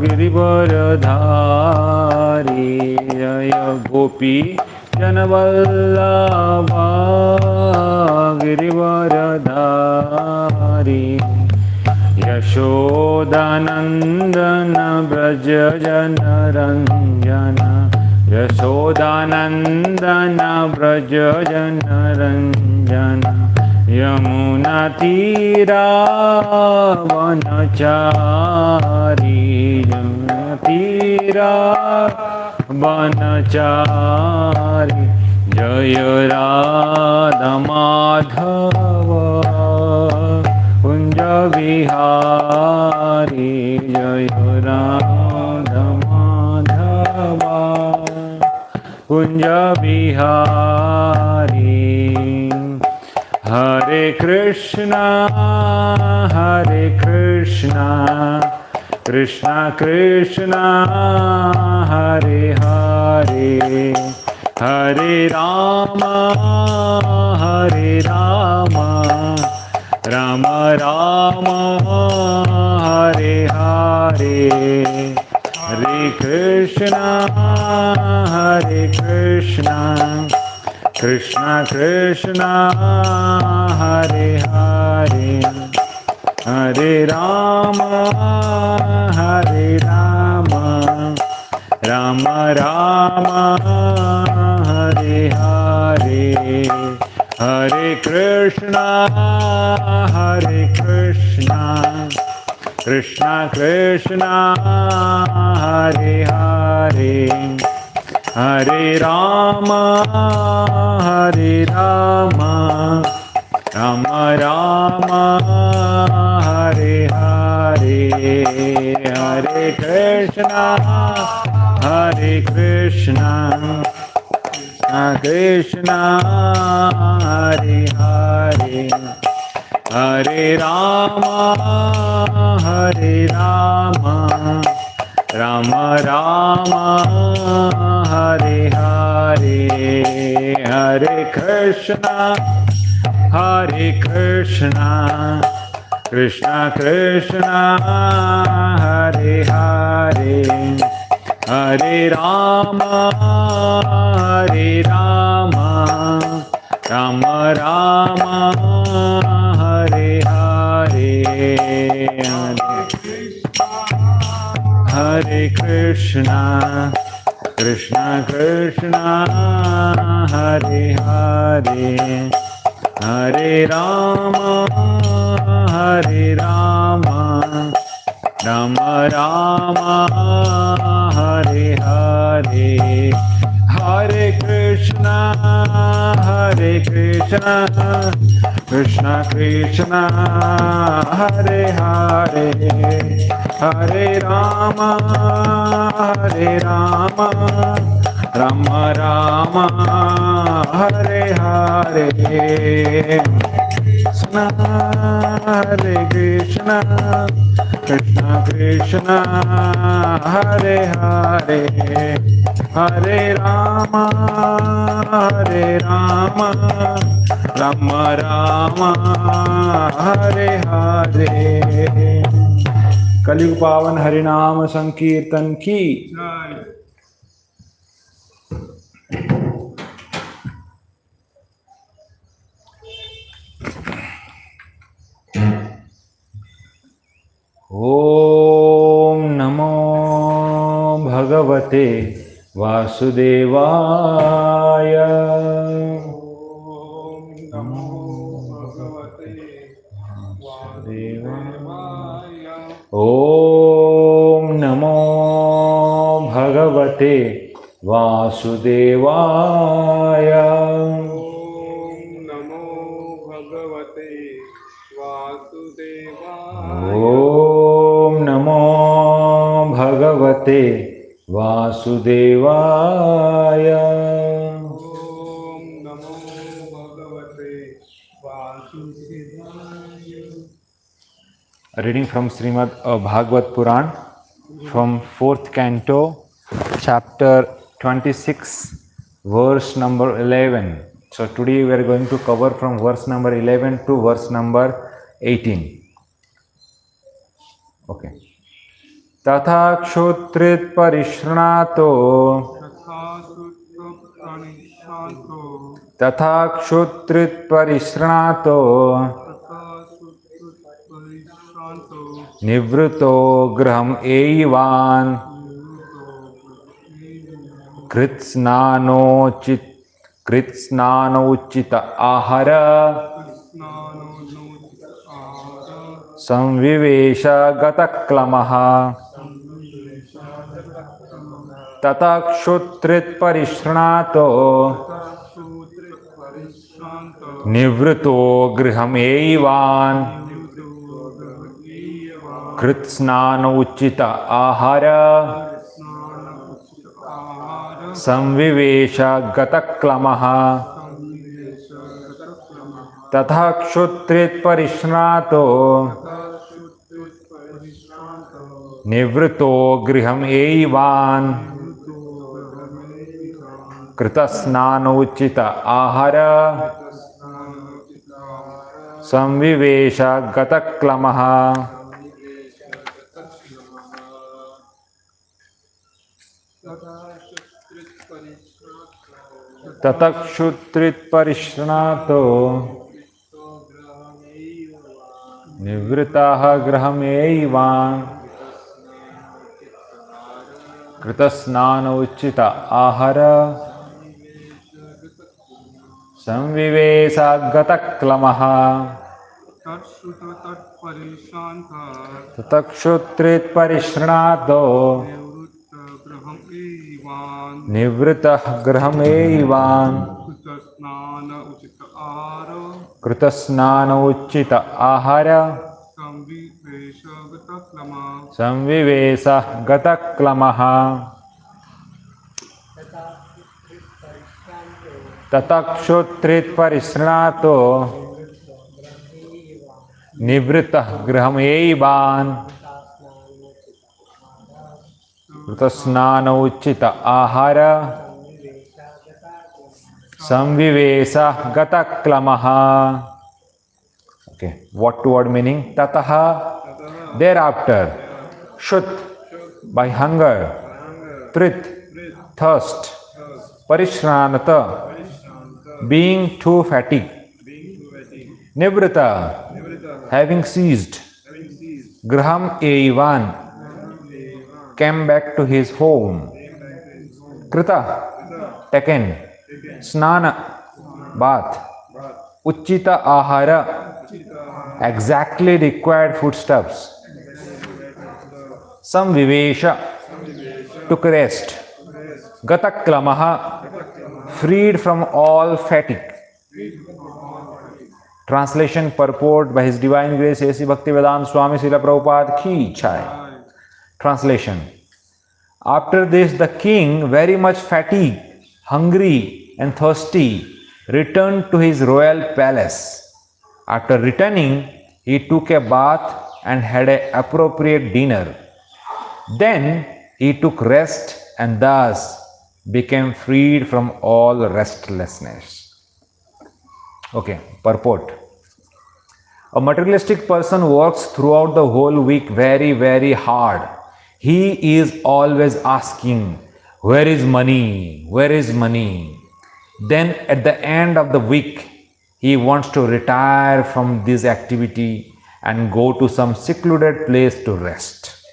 गिरिवरधारी जय गोपी जनवल्लभा गिरिवरधारी यशोदानन्दन व्रज जनरञ्जन यशोदानन्दन व्रज जनरञ्जन यमुनातीरावनचारी यमुनातीरावनचारी जय राधा माधव कुंज विहारी जय राधा माधव कुंज विहारी हरे कृष्णा कृष्णा कृष्णा हरे हरे हरे राम राम राम हरे हरे हरे कृष्णा कृष्णा कृष्णा हरे हरे हरे राम राम राम हरे हरे हरे कृष्णा कृष्णा कृष्णा हरे हरे हरे राम राम राम हरे हरे हरे कृष्णा कृष्णा हरे हरे हरे राम राम राम हरे हरे हरे कृष्णा कृष्णा कृष्णा हरे हरे हरे राम राम राम हरे हरे हरे कृष्णा कृष्णा कृष्णा हरे हरे हरे राम राम राम हरे हरे हरे कृष्णा कृष्णा कृष्णा हरे हरे हरे राम राम राम हरे हरे कृष्णा हरे कृष्णा कृष्णा कृष्णा हरे हरे हरे राम राम राम हरे हरे। कलियुग पावन हरिनाम संकीर्तन की। ओम नमो भगवते वासुदेवाय। ओम नमो भगवते वासुदेवाय। ओम नमो भगवते वासुदेवाय। ओम नमो भगवते वासुदेवाय। ओम नमो भगवते वासुदेवाय। ओम नमो भगवते वासुदेवाय। Reading from Srimad Bhagavad Puran from 4th canto, chapter 26, verse number 11. So today we are going to cover from verse number 11 to verse number 18. Okay. तथा क्षुत्रित परिश्रणातो तथा श्रुत्व प्रणिशान्तो तथा क्षुत्रित परिश्रणातो तथा श्रुत्व परिश्रान्तो निवृतो गृहम् एवान् कृत्स्नानोचित कृत्स्नानोचित आहार स्नानोचित आहार संविवेश गतक्लमः तथा क्षुत्रित परिश्रणातो सूत्र परिश्रान्त निवृतो गृहमेवान् कृत्स्नानोचित आहार स्नान उचित आहार संविवेश गतक्लमः संविवेश तथा क्षुत्रित परिश्रणातो सूत्र परिश्रान्त निवृतो गृहमेवान् कृतस्नानोचित आहार संविवेश गतक्लमः ततक्षुत्रित परिश्रणातो निवृतः गृहमेवान् कृतस्नानोचित आहार संविवेश गतक्लमः तत्सुत तत्परिशान्त ततक्षुत्रित परिश्रणातो निवृत्त गृहम् एवान् निवृतः गृहमेवान् स्नान उचित आहार कृतस्नानोचित आहार संविवेशगत क्लम संविवेश गतक्लमः ततक्षुत्रित परिश्रणातो निवृतः गृहमेवान् कृतस्नानोचित आहार संविवेश गतक्लमः. Okay, what to word meaning? Tataha, thereafter. Shut, by hunger. Trit, thirst. Parishranata, being too fatigued. Nivrita, having ceased. Graham Evan, came back to his home. Krita, taken. Snana, bath. Uchita ahara, exactly required foodstuffs. Samvivesha, took rest. Gataklamaha, freed from all fatigue. Translation purport by His Divine Grace A.C. Bhaktivedanta Swami Srila Prabhupada Ki Jai. Translation. After this, the king, very much fatigued, hungry and thirsty, returned to his royal palace. After returning, he took a bath and had an appropriate dinner. Then he took rest and thus became freed from all restlessness. Okay, purport. A materialistic person works throughout the whole week very, very hard. He is always asking, where is money? Where is money? Then at the end of the week, he wants to retire from this activity and go to some secluded place to rest.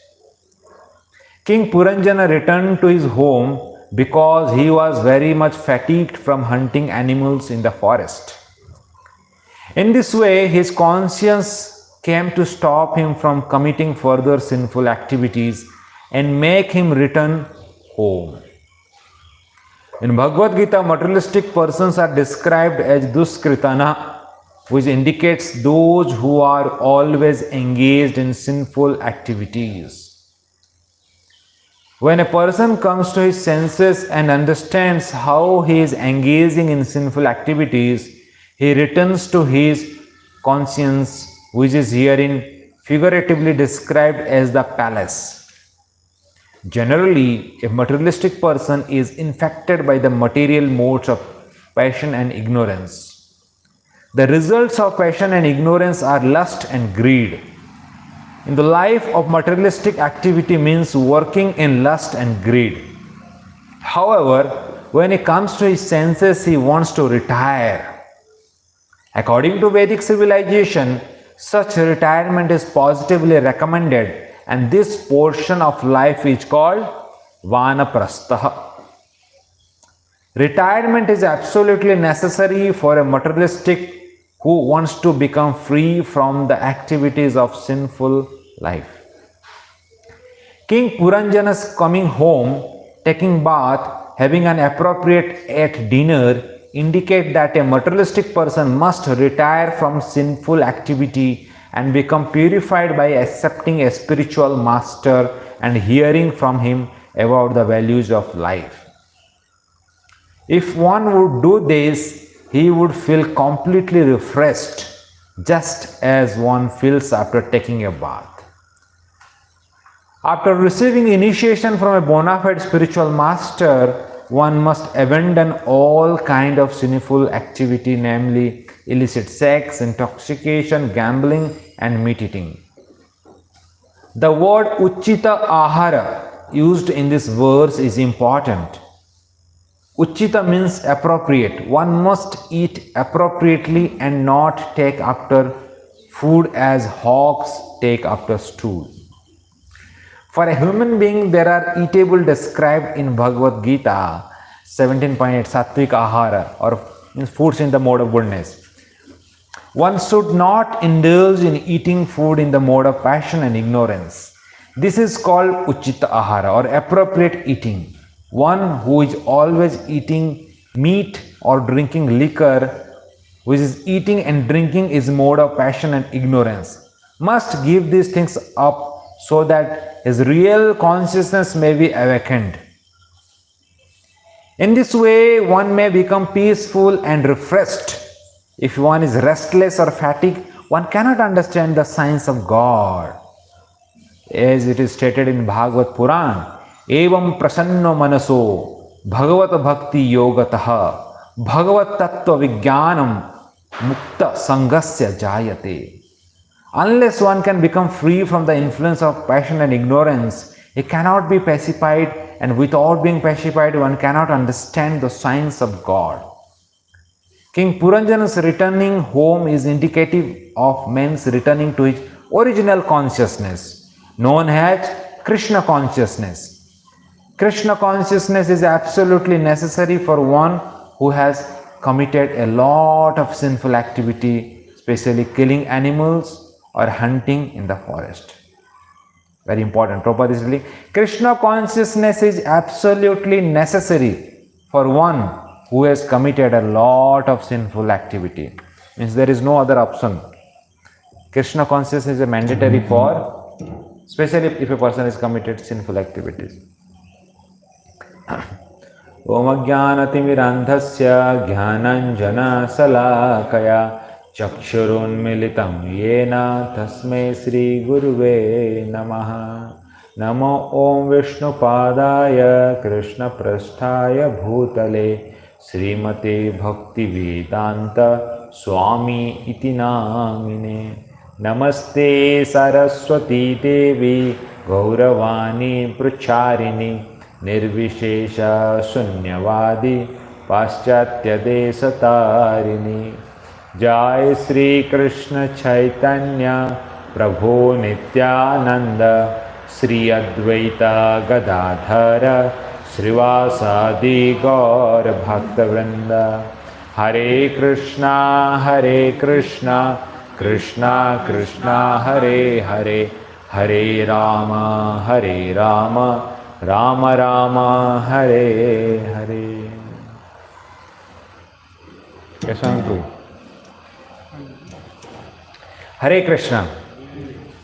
King Puranjan returned to his home because he was very much fatigued from hunting animals in the forest. In this way, his conscience came to stop him from committing further sinful activities and make him return home. In Bhagavad Gita, materialistic persons are described as duskritana, which indicates those who are always engaged in sinful activities. When a person comes to his senses and understands how he is engaging in sinful activities, he returns to his conscience, which is herein figuratively described as the palace. Generally, a materialistic person is infected by the material modes of passion and ignorance. The results of passion and ignorance are lust and greed. in the life of materialistic activity means working in lust and greed. However, when it comes to his senses, he wants to retire. According to Vedic civilization, such retirement is positively recommended, and this portion of life is called Vanaprastha. Retirement is absolutely necessary for a materialistic who wants to become free from the activities of sinful life. King Puranjan's coming home, taking bath, having an appropriate at dinner indicate that a materialistic person must retire from sinful activity and become purified by accepting a spiritual master and hearing from him about the values of life. If one would do this, he would feel completely refreshed, just as one feels after taking a bath. After receiving initiation from a bona fide spiritual master, one must abandon all kind of sinful activity, namely illicit sex, intoxication, gambling, and meat eating. The word Uchita Ahara used in this verse is important. Uchita means appropriate. One must eat appropriately and not take after food as hogs take after stool. For a human being, there are eatable described in Bhagavad Gita 17.8 Sattvic Ahara, or means foods in the mode of goodness. One should not indulge in eating food in the mode of passion and ignorance. This is called Uchita Ahara, or appropriate eating. One who is always eating meat or drinking liquor, which is eating and drinking is mode of passion and ignorance, must give these things up so that his real consciousness may be awakened. In this way, one may become peaceful and refreshed. If one is restless or fatigued, one cannot understand the science of God. As it is stated in Bhagavad Puran, Evam prasanno manaso bhagavat bhakti yogataha bhagavat tattva vijnanam mukta sangasya jayate. Unless one can become free from the influence of passion and ignorance, he cannot be pacified, and without being pacified, one cannot understand the science of God. King Puranjan's returning home is indicative of man's returning to his original consciousness, known as Krishna consciousness. Krishna consciousness is absolutely necessary for one who has committed a lot of sinful activity, especially killing animals or hunting in the forest. Very important. Prabhupada is telling Krishna consciousness is absolutely necessary for one who has committed a lot of sinful activity. Means there is no other option. Krishna consciousness is mandatory for, especially if a person has committed sinful activities. Om Ajnanatimirandhasya Jnananjana Salakaya Chakshurunmilitam Yena Tasmai Sri Guruve Namaha. Namo Om Vishnu Padaya Krishna Prasthaya Bhutale Srimate Bhakti Vedanta Swami Iti Namine. Namaste Saraswati Devi Gauravani Pracharini Nirvishesha Sunyavadi Paschatya Desatarini. Jai Sri Krishna Chaitanya Prabhu Nityananda Sri Advaita Gadadhara Srivasadi Gaur Bhaktavrinda. Hare Krishna Krishna Krishna Hare Hare Hare Rama Rama Rama Hare Hare. Yes, Uncle. Hare Krishna.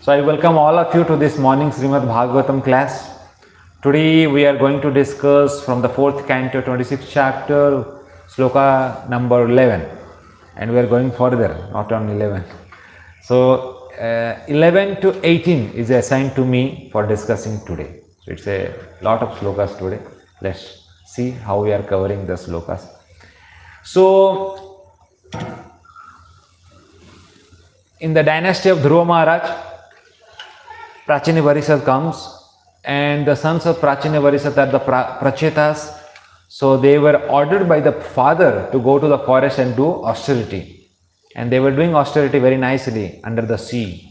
So I welcome all of you to this morning Srimad Bhagavatam class. Today we are going to discuss from the 4th canto, 26th chapter, sloka number 11. And we are going further, not on 11. So 11 to 18 is assigned to me for discussing today. So it's a lot of slokas today. Let's see how we are covering the slokas. So in the dynasty of Dhruva Maharaj, Prachini Varisat comes, and the sons of Prachini Varisat are the Prachetas. So they were ordered by the father to go to the forest and do austerity. And they were doing austerity very nicely under the sea.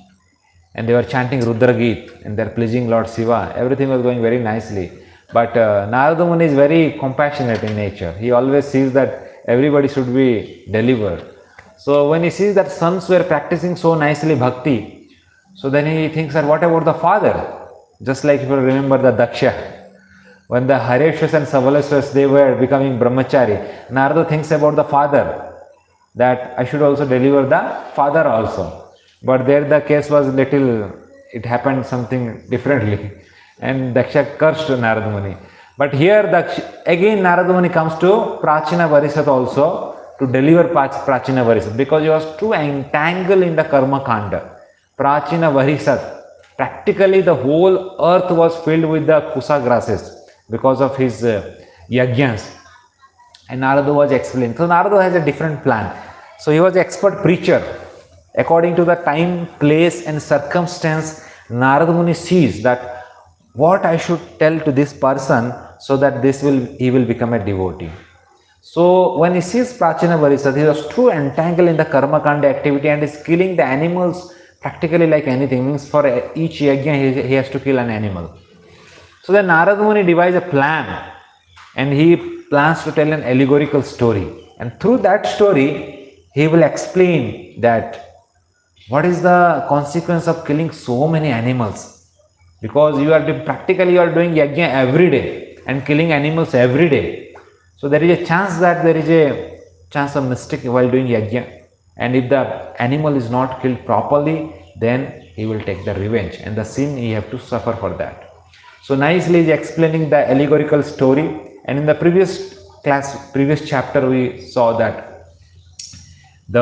And they were chanting Rudra Geet and they are pleasing Lord Shiva. Everything was going very nicely. But Narada Muni is very compassionate in nature. He always sees that everybody should be delivered. So when he sees that sons were practicing so nicely bhakti, so then he thinks that what about the father? Just like if you remember the Daksha. When the Hareshwas and Savaleshwas, they were becoming brahmachari, Narada thinks about the father, that I should also deliver the father also. But there the case was little, it happened something differently. And Daksha cursed Narada Muni. But here again Narada Muni comes to Prachina Varisat also to deliver Prachina Varisat, because he was too entangled in the Karma Kanda. Prachina Varisat, practically the whole earth was filled with the kusa grasses because of his yajnas. And Narada was explaining. So Narada has a different plan. So he was an expert preacher. According to the time, place and circumstance, Narada Muni sees that what I should tell to this person so that he will become a devotee. So when he sees Prachina Varisat, he was too entangled in the Karma Kanda activity and is killing the animals practically like anything. Means for each yajna he has to kill an animal. So then Narada Muni devised a plan and he plans to tell an allegorical story. And through that story, he will explain that what is the consequence of killing so many animals. Because you are doing yajna every day and killing animals every day. So there is a chance that there is a chance of mistake while doing yajna. And if the animal is not killed properly, then he will take the revenge. And the sin he have to suffer for that. So nicely is explaining the allegorical story, and in the previous chapter we saw that the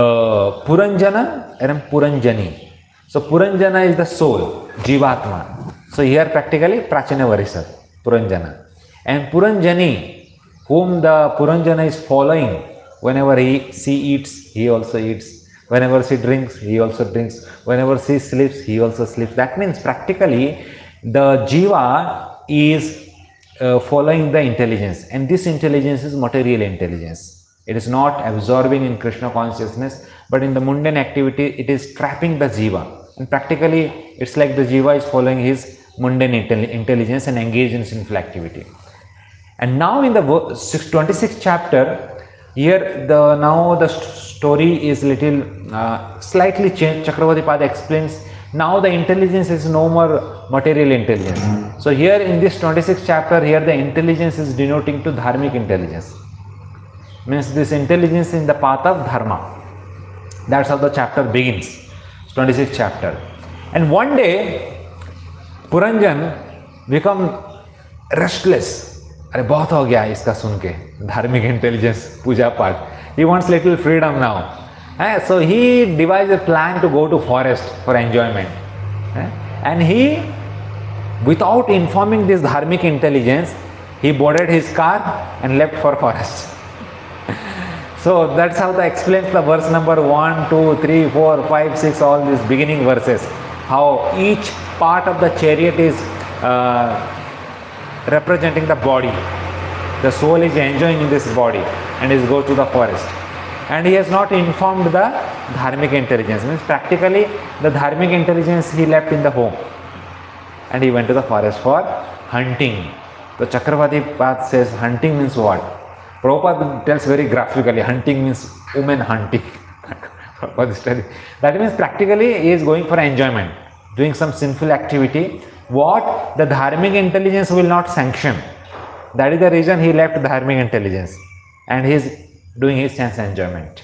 Puranjana and Puranjani. So Puranjana is the soul, Jivatma. So here practically Prachina Varisat, Puranjana. And Puranjani, whom the Puranjana is following, whenever she eats, he also eats. Whenever she drinks, he also drinks. Whenever she sleeps, he also sleeps. That means practically the jiva is following the intelligence, and this intelligence is material intelligence. It is not absorbing in Krishna consciousness, but in the mundane activity it is trapping the jiva, and practically it's like the jiva is following his mundane intelligence and engaged in sinful activity. And now in the 26th chapter, here now the story is little slightly changed. Chakravarti Pada explains now the intelligence is no more material intelligence. So here in this 26th chapter, here the intelligence is denoting to dharmic intelligence. Means this intelligence in the path of dharma. That's how the chapter begins, 26th chapter. And one day, Puranjan become restless. अरे बहुत हो गया इसका सुन के धार्मिक intelligence पूजा पाठ. He wants little freedom now. So he devised a plan to go to forest for enjoyment. And he, without informing this dharmic intelligence, he boarded his car and left for forest. So that's how they explains the verse number 1, 2, 3, 4, 5, 6, all these beginning verses. How each part of the chariot is representing the body. The soul is enjoying in this body and is go to the forest. And he has not informed the dharmic intelligence. Means practically the dharmic intelligence he left in the home. And he went to the forest for hunting. The Chakravarti Path says hunting means what? Prabhupada tells very graphically, hunting means women hunting. That means practically he is going for enjoyment, doing some sinful activity. What the dharmic intelligence will not sanction. That is the reason he left dharmic intelligence. And he is doing his sense enjoyment.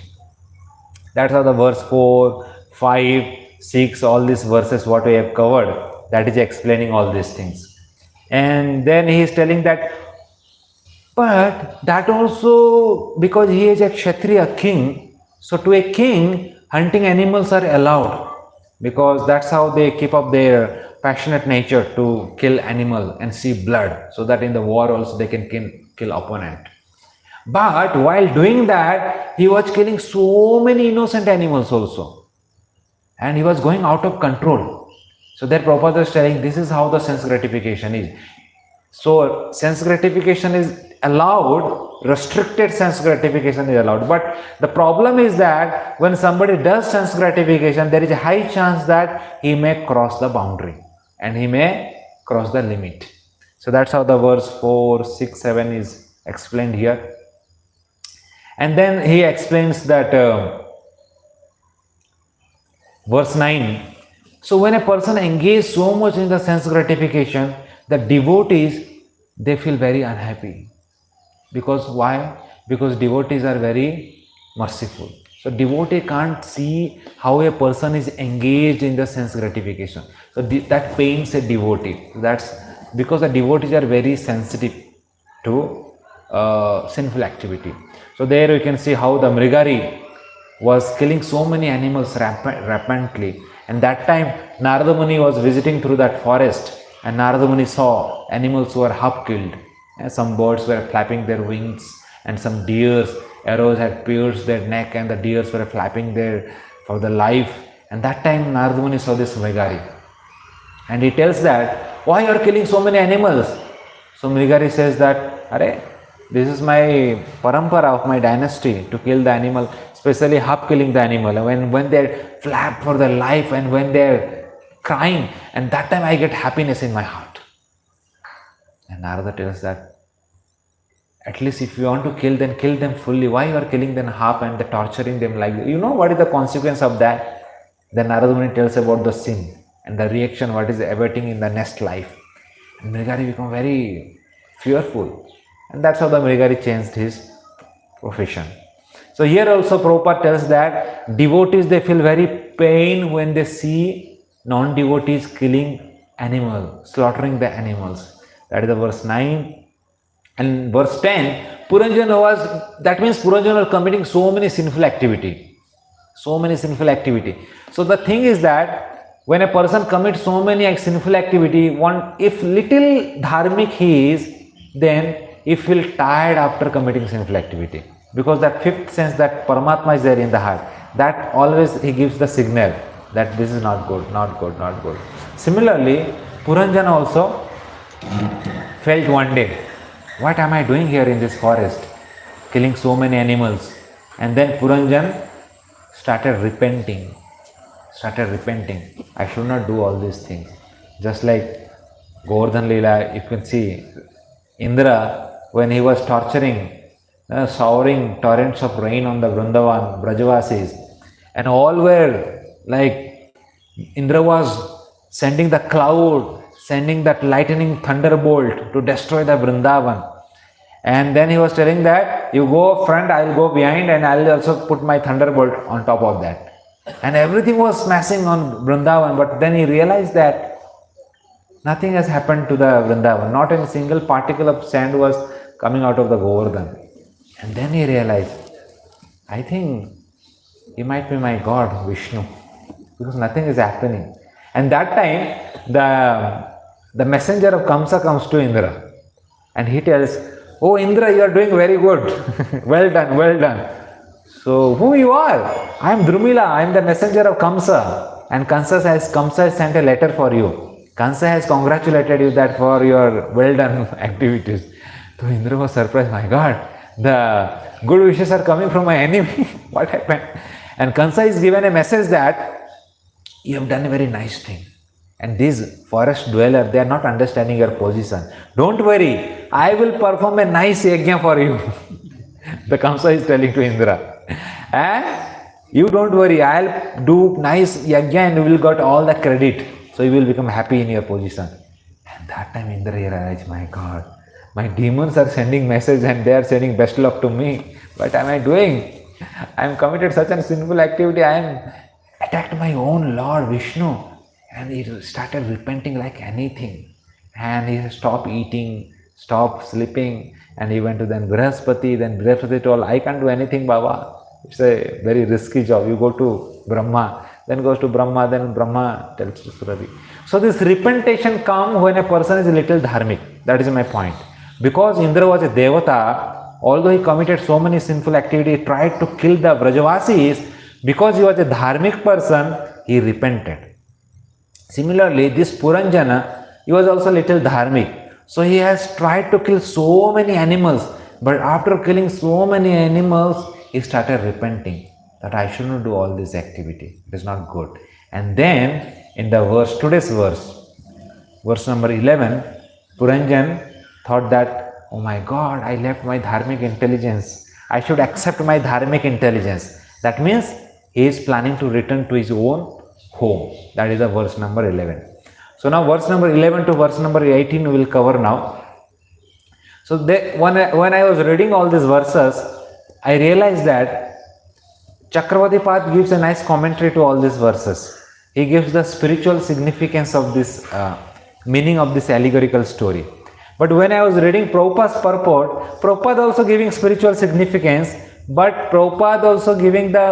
That's how the verse 4, 5, 6, all these verses what we have covered, that is explaining all these things. And then he is telling that, but that also because he is a Kshatriya king, so to a king, hunting animals are allowed, because that's how they keep up their passionate nature to kill animal and see blood, so that in the war also they can kill opponent. But while doing that, he was killing so many innocent animals also. And he was going out of control. So there Prabhupada is telling this is how the sense gratification is. So sense gratification is allowed, restricted sense gratification is allowed. But the problem is that when somebody does sense gratification, there is a high chance that he may cross the boundary and he may cross the limit. So that's how the verse 4, 6, 7 is explained here. And then he explains that verse 9. So when a person engages so much in the sense gratification, the devotees, they feel very unhappy. Because why? Because devotees are very merciful. So devotee can't see how a person is engaged in the sense gratification. So that pains a devotee. That's because the devotees are very sensitive to sinful activity. So there you can see how the Mrigari was killing so many animals rapidly. And that time Narada Muni was visiting through that forest, and Narada Muni saw animals who were half killed. Some birds were flapping their wings, and some deers, arrows had pierced their neck, and the deers were flapping there for the life. And that time Narada Muni saw this Mrigari, and he tells that, why you are killing so many animals? So Mrigari says that, Arey, this is my parampara of my dynasty to kill the animal, especially half killing the animal. When they flap for their life and when they are crying, and that time I get happiness in my heart. And Narada tells that, at least if you want to kill, then kill them fully. Why you are killing them half and torturing them like that? You know what is the consequence of that? Then Narada Muni tells about the sin and the reaction, what is awaiting in the next life. And Mrigari become very fearful. And that's how the Mrigari changed his profession. So here also Prabhupada tells that devotees, they feel very pain when they see non-devotees killing animals, slaughtering the animals. That is the verse 9. And verse 10, Puranjan was, that means Puranjan are committing so many sinful activity. So many sinful activity. So the thing is that when a person commits so many sinful activity, if little dharmic he is, then he feels tired after committing sinful activity. Because that fifth sense, that Paramatma is there in the heart, that always he gives the signal that this is not good, not good, not good. Similarly, Puranjan also felt one day, what am I doing here in this forest, killing so many animals? And then Puranjan started repenting. I should not do all these things. Just like Govardhan Leela, you can see Indra, when he was torturing, showering torrents of rain on the Vrindavan, Brajavasis, and all were like, Indra was sending the cloud, sending that lightning thunderbolt to destroy the Vrindavan. And then he was telling that, you go front, I will go behind, and I will also put my thunderbolt on top of that. And everything was smashing on Vrindavan, but then he realized that nothing has happened to the Vrindavan. Not a single particle of sand was coming out of the Govardhan. And then he realized, I think he might be my God, Vishnu, because nothing is happening. And that time, the messenger of Kamsa comes to Indra, and he tells, oh Indra, you are doing very good. Well done, well done. So who you are? I am Drumila, I am the messenger of Kamsa. And Kamsa has sent a letter for you. Kamsa has congratulated you that for your well done activities. So Indra was surprised, my God, the good wishes are coming from my enemy. What happened? And Kamsa is given a message that you have done a very nice thing. And these forest dwellers, they are not understanding your position. Don't worry, I will perform a nice yajna for you. The Kamsa is telling to Indra. And you don't worry, I'll do nice yajna and you will get all the credit. So you will become happy in your position. And that time Indra realized, my God, my demons are sending message and they are sending best luck to me. What am I doing? I am committed such a sinful activity. I am attacked my own Lord Vishnu. And he started repenting like anything. And he stopped eating, stopped sleeping, and he went to then Brihaspati. Then Brihaspati told, I can't do anything, Baba. It's a very risky job. You go to Brahma, then goes to Brahma, then Brahma tells to Surari. So this repentation comes when a person is a little dharmic. That is my point. Because Indra was a Devata, although he committed so many sinful activities, he tried to kill the Brajavasis, because he was a dharmic person, he repented. Similarly, this Puranjana, he was also little dharmic. So he has tried to kill so many animals, but after killing so many animals, he started repenting that I shouldn't do all this activity. It is not good. And then in the verse, today's verse number 11, Puranjan thought that, oh my God, I left my dharmic intelligence. I should accept my dharmic intelligence. That means he is planning to return to his own home. That is the verse number 11. So now verse number 11 to verse number 18 we will cover now. So when I was reading all these verses, I realized that Chakravarti Path gives a nice commentary to all these verses. He gives the spiritual significance of this meaning of this allegorical story. But when I was reading Prabhupada's purport, Prabhupada also giving spiritual significance, but Prabhupada also giving the,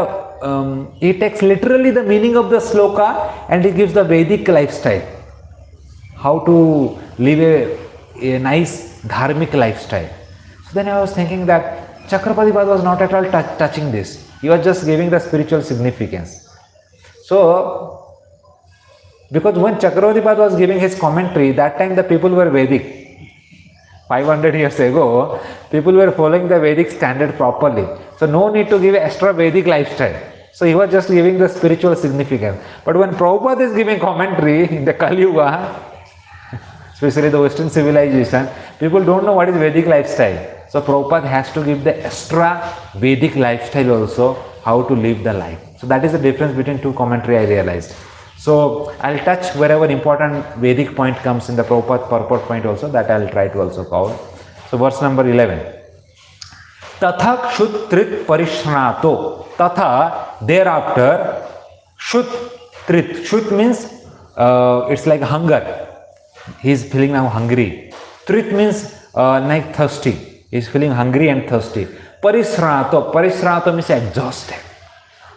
he takes literally the meaning of the sloka and he gives the Vedic lifestyle. How to live a nice dharmic lifestyle. So then I was thinking that Chakravarti Path was not at all touching this. He was just giving the spiritual significance. So, because when Chakravarti Path was giving his commentary, that time the people were Vedic. 500 years ago, people were following the Vedic standard properly. So no need to give extra Vedic lifestyle. So he was just giving the spiritual significance. But when Prabhupada is giving commentary in the Kali Yuga, especially the Western civilization, people don't know what is Vedic lifestyle. So Prabhupada has to give the extra Vedic lifestyle also, how to live the life. So that is the difference between two commentary I realized. So I'll touch wherever important Vedic point comes in the Prabhupada purport point also, that I'll try to also cover. So verse number 11. Tatha kshut trit parishnato. Tatha, thereafter, shut trit. Shut means it's like hunger. He is feeling now hungry. Trit means like thirsty. He is feeling hungry and thirsty. Parishrato. Parishrato means exhausted.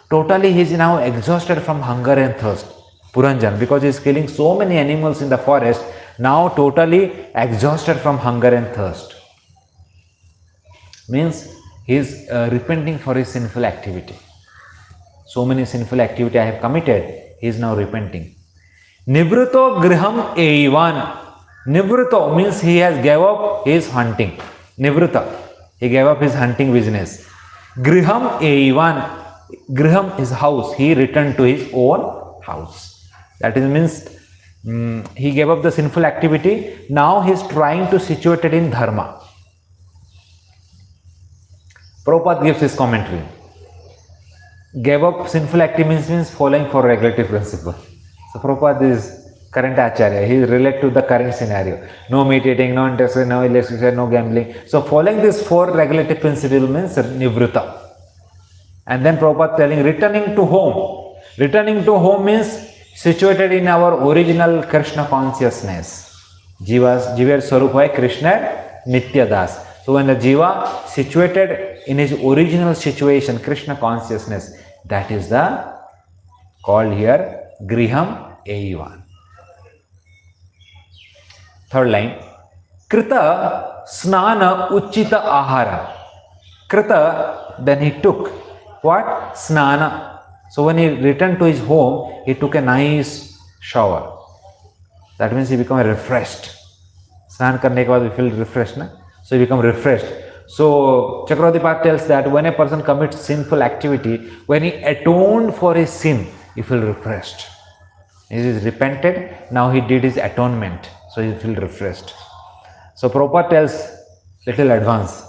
Totally he is now exhausted from hunger and thirst. Puranjan, because he is killing so many animals in the forest, now totally exhausted from hunger and thirst. Means he is repenting for his sinful activity. So many sinful activity I have committed, he is now repenting. Nivruto griham eivan. Nivruto means he has gave up his hunting. Nivruta, he gave up his hunting business. Griham eivan. Griham is house. He returned to his own house. That is means he gave up the sinful activity. Now he is trying to situate it in dharma. Prabhupada gives his commentary. Gave up sinful activity means following for regulative principle. So Prabhupada is current acharya. He relate to the current scenario. No meat eating, no interest, no electricity, no gambling. So following this four regulative principle means nivruta. And then Prabhupada telling returning to home. Returning to home means situated in our original Krishna consciousness. Jiva Swarup hai Krishna Nitya Das. So when the Jiva situated in his original situation, Krishna consciousness, that is the called here Griham Eivan. Third line. Krita Snana Uchita Ahara. Krita, then he took what? Snana. So when he returned to his home, he took a nice shower. That means he became refreshed. Snan karne ke baad we feel refreshed, na? So he become refreshed. So Chakravarti Path tells that when a person commits sinful activity, when he atoned for his sin, he feel refreshed. He is repented, now he did his atonement, so he feel refreshed. So Prabhupada tells little advance.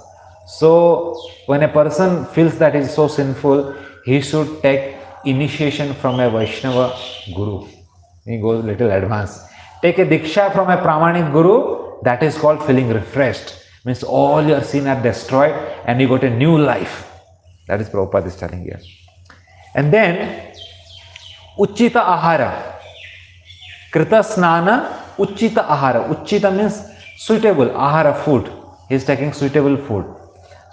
So when a person feels that he is so sinful, he should take initiation from a Vaishnava Guru. He goes little advance. Take a Diksha from a Pramanik Guru, that is called feeling refreshed. Means all your sin are destroyed and you got a new life. That is Prabhupada is telling here. And then Uchita Ahara. Krita Snana Uchita Ahara. Uchita means suitable. Ahara, food. He is taking suitable food.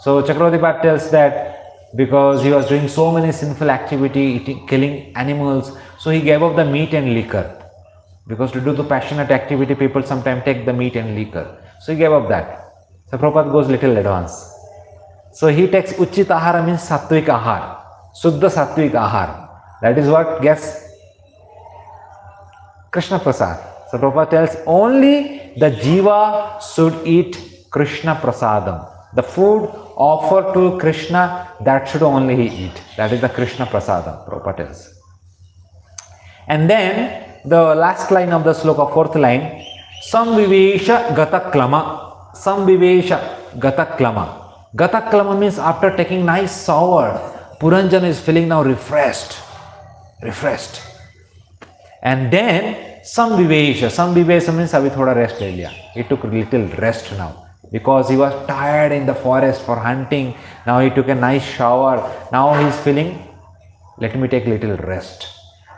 So Chakravarti Path tells that because he was doing so many sinful activity, eating, killing animals, so he gave up the meat and liquor. Because to do the passionate activity, people sometimes take the meat and liquor. So he gave up that. So Prabhupada goes little advance. So he takes Uchit Ahara means Sattvic Ahar. Suddha Sattvic Ahar. That is what? Guess. Krishna Prasad. So Prabhupada tells only the Jiva should eat Krishna Prasadam. The food offered to Krishna, that should only he eat. That is the Krishna Prasadam, Prabhupada tells. And then the last line of the sloka, fourth line, Samvivesha Gataklama. Samvivesha Gataklama. Gataklama means after taking nice shower, Puranjan is feeling now refreshed. And then Samvivesha means abhi thoda rest le liya. He took little rest now because he was tired in the forest for hunting. Now he took a nice shower. Now he is feeling, let me take little rest.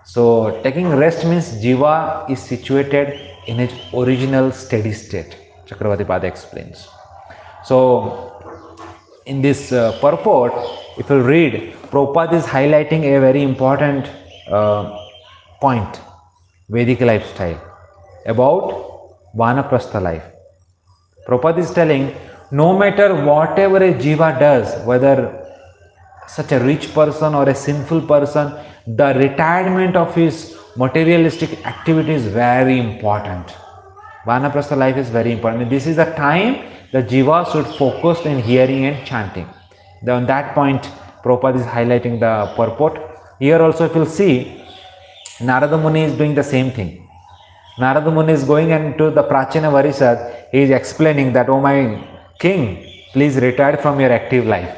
So taking rest means Jiva is situated in its original steady state. Chakravarti Pada explains. So in this purport, if you read, Prabhupada is highlighting a very important point, Vedic lifestyle, about Vanaprastha life. Prabhupada is telling, no matter whatever a Jiva does, whether such a rich person or a sinful person, the retirement of his materialistic activity is very important. Vanaprastha life is very important. This is the time the Jiva should focus in hearing and chanting. On that point, Prabhupada is highlighting the purport. Here also if you will see, Narada Muni is doing the same thing. Narada Muni is going into the Prachina Varisad. He is explaining that, oh my king, please retire from your active life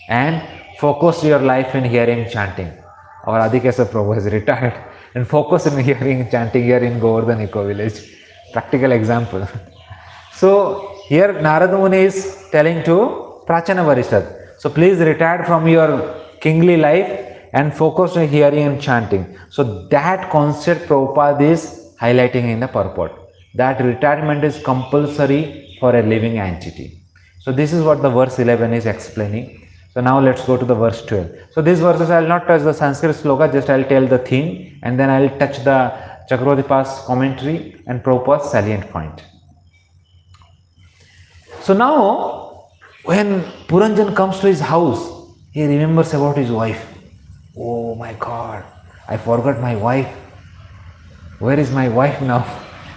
and focus your life in hearing and chanting. Our Adikesa Prabhu has retired and focus in hearing and chanting here in Govardhan Eco Village. Practical example. So here Narada Muni is telling to Prachana Varisad, so please retire from your kingly life and focus on hearing and chanting. So that concept Prabhupada is highlighting in the purport. That retirement is compulsory for a living entity. So this is what the verse 11 is explaining. So now let's go to the verse 12. So these verses I will not touch the Sanskrit sloka, just I will tell the theme and then I will touch the Chakravarti Pada's commentary and Prabhupada's salient point. So now when Puranjan comes to his house, he remembers about his wife. Oh my God, I forgot my wife. Where is my wife now?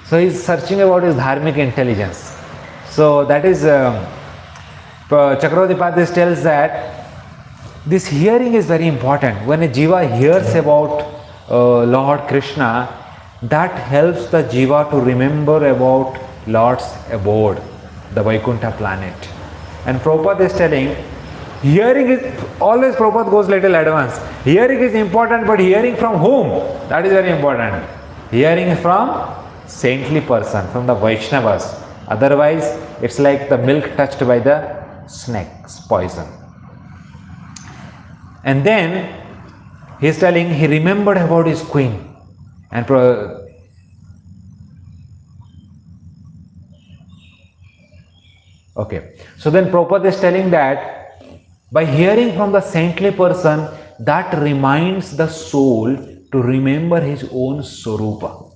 So he is searching about his dharmic intelligence. So that is Chakravarti Pada tells that this hearing is very important. When a Jiva hears about Lord Krishna, that helps the Jiva to remember about Lord's abode, the Vaikuntha planet. And Prabhupada is telling, hearing is, always Prabhupada goes little advanced. Hearing is important, but hearing from whom? That is very important. Hearing from saintly person, from the Vaishnavas. Otherwise, it's like the milk touched by the snake's poison. And then he is telling he remembered about his queen. And okay, so then Prabhupada is telling that by hearing from the saintly person, that reminds the soul to remember his own Swarupa.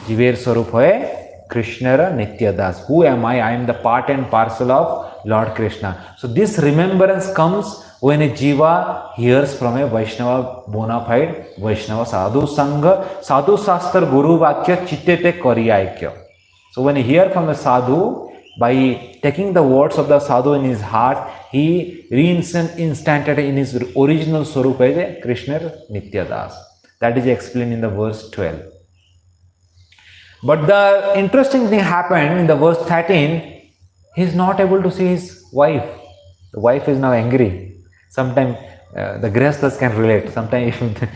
Jiver Swarup hai Krishnara Nityadas. Who am I? I am the part and parcel of Lord Krishna. So this remembrance comes when a Jiva hears from a Vaishnava, bona fide Vaishnava Sadhu Sangha, Sadhu Sastra Guru Vakya Chittete Kariyaikya. So when he hears from a Sadhu, by taking the words of the Sadhu in his heart, he reinstanted in his original Swarupa as a Krishna Nityadas. That is explained in the verse 12. But the interesting thing happened in the verse 13, he is not able to see his wife. The wife is now angry. Sometimes the Grihasthas can relate. Sometimes if